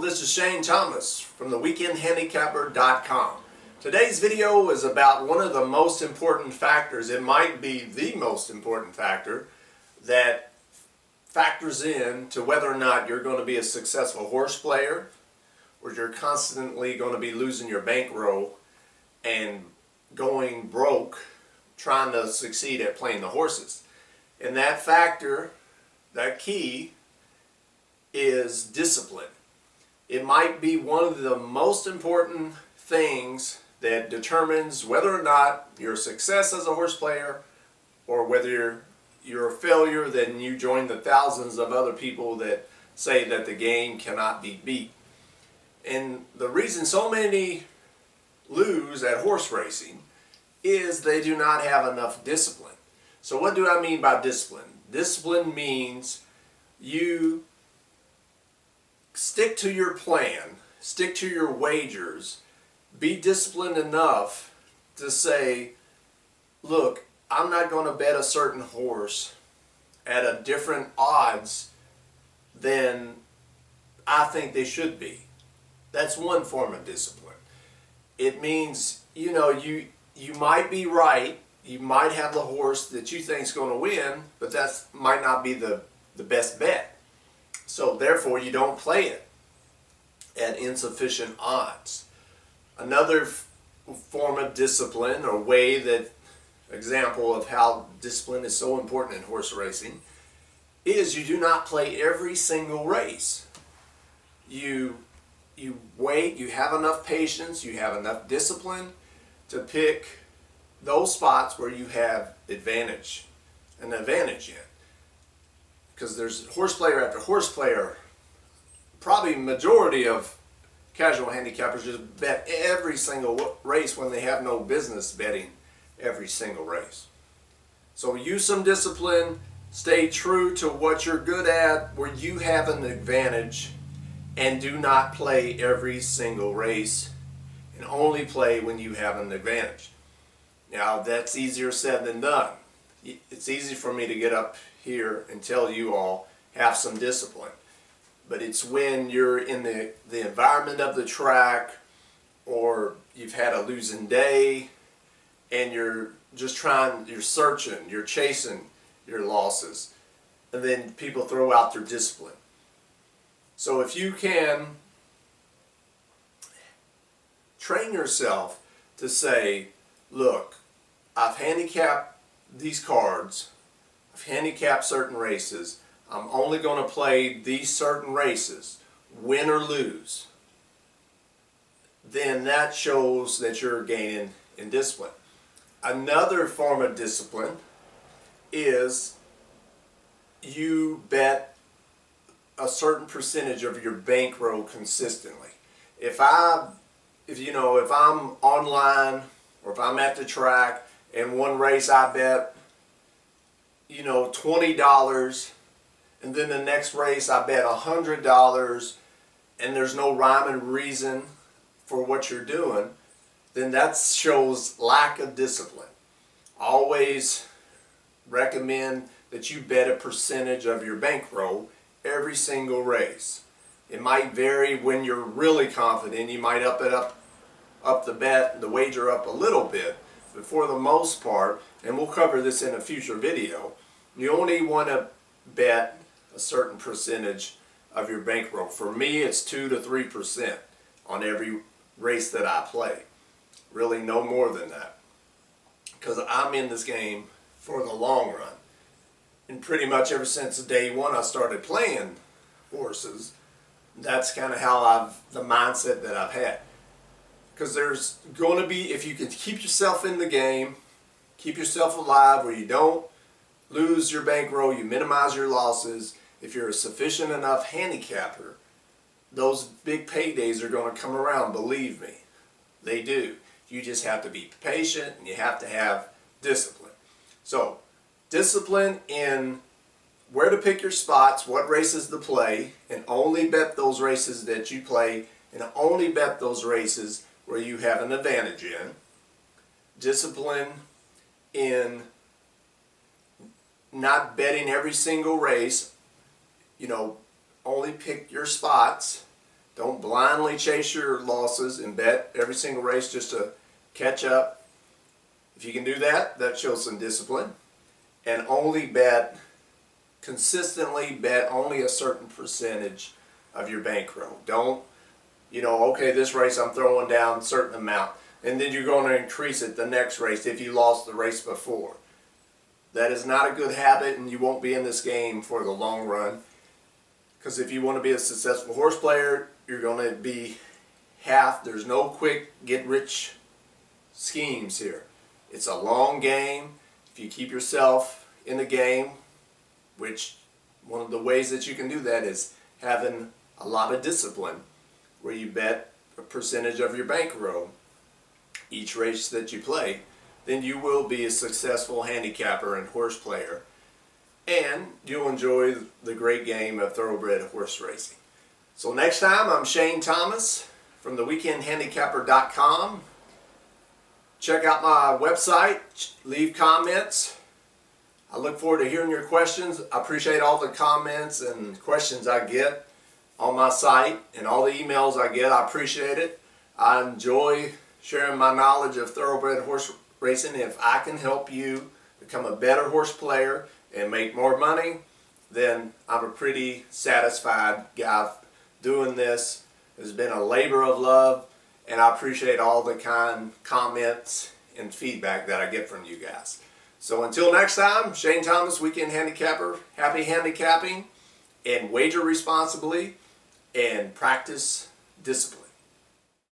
this is Shane Thomas from the weekendhandicapper.com. Today's video is about one of the most important factors, it might be the most important factor, that factors in to whether or not you're going to be a successful horse player or you're constantly going to be losing your bankroll and going broke trying to succeed at playing the horses. And that factor, that key, is discipline. It might be one of the most important things that determines whether or not you're a success as a horse player or whether you're a failure. Then you join the thousands of other people that say that the game cannot be beat. And the reason so many lose at horse racing is they do not have enough discipline. So what do I mean by discipline? Discipline means you stick to your plan, stick to your wagers, be disciplined enough to say, look, I'm not going to bet a certain horse at a different odds than I think they should be. That's one form of discipline. It means, you might be right, you might have the horse that you think is going to win, but that might not be the best bet. So therefore you don't play it at insufficient odds. Another form of discipline, or example of how discipline is so important in horse racing, is you do not play every single race. You wait, you have enough patience, you have enough discipline to pick those spots where you have an advantage in. Because there's horse player after horse player, probably majority of casual handicappers just bet every single race when they have no business betting every single race. So use some discipline, stay true to what you're good at, where you have an advantage, and do not play every single race, and only play when you have an advantage. Now that's easier said than done. It's easy for me to get up here and tell you all, have some discipline. But it's when you're in the environment of the track, or you've had a losing day, and you're searching, you're chasing your losses, and then people throw out their discipline. So if you can train yourself to say, look, I've handicapped these cards, I've handicapped certain races, I'm only going to play these certain races, win or lose, then that shows that you're gaining in discipline. Another form of discipline is you bet a certain percentage of your bankroll consistently. If I'm online or if I'm at the track and one race I bet $20, and then the next race I bet $100, and there's no rhyme and reason for what you're doing, then that shows lack of discipline. Always recommend that you bet a percentage of your bankroll every single race. It might vary. When you're really confident, you might up the wager up a little bit, but for the most part, and we'll cover this in a future video, you only want to bet a certain percentage of your bankroll. For me, it's 2 to 3% on every race that I play. Really no more than that. Because I'm in this game for the long run. And pretty much ever since day one I started playing horses, that's kind of how the mindset that I've had. Because there's going to be, if you can keep yourself in the game, keep yourself alive where you don't lose your bankroll, you minimize your losses, if you're a sufficient enough handicapper, those big paydays are going to come around, believe me. They do. You just have to be patient and you have to have discipline. So, discipline in where to pick your spots, what races to play, and only bet those races that you play, and only bet those races where you have an advantage in. Discipline in not betting every single race, only pick your spots Don't blindly chase your losses and bet every single race just to catch up. If you can do that, that shows some discipline. And only consistently bet only a certain percentage of your bankroll. Don't, okay, this race I'm throwing down a certain amount, and then you're going to increase it the next race if you lost the race before. That is not a good habit, and you won't be in this game for the long run. Because if you want to be a successful horse player, you're going to be there's no quick get-rich schemes here. It's a long game. If you keep yourself in the game, which one of the ways that you can do that is having a lot of discipline, where you bet a percentage of your bankroll each race that you play, then you will be a successful handicapper and horse player, and you'll enjoy the great game of thoroughbred horse racing. So next time, I'm Shane Thomas from theweekendhandicapper.com. Check out my website, leave comments. I look forward to hearing your questions. I appreciate all the comments and questions I get on my site and all the emails I get. I appreciate it. I enjoy sharing my knowledge of thoroughbred horse racing. If I can help you become a better horse player and make more money, then I'm a pretty satisfied guy. Doing this has been a labor of love, and I appreciate all the kind comments and feedback that I get from you guys. So until next time, Shane Thomas, Weekend Handicapper, happy handicapping, and wager responsibly and practice discipline.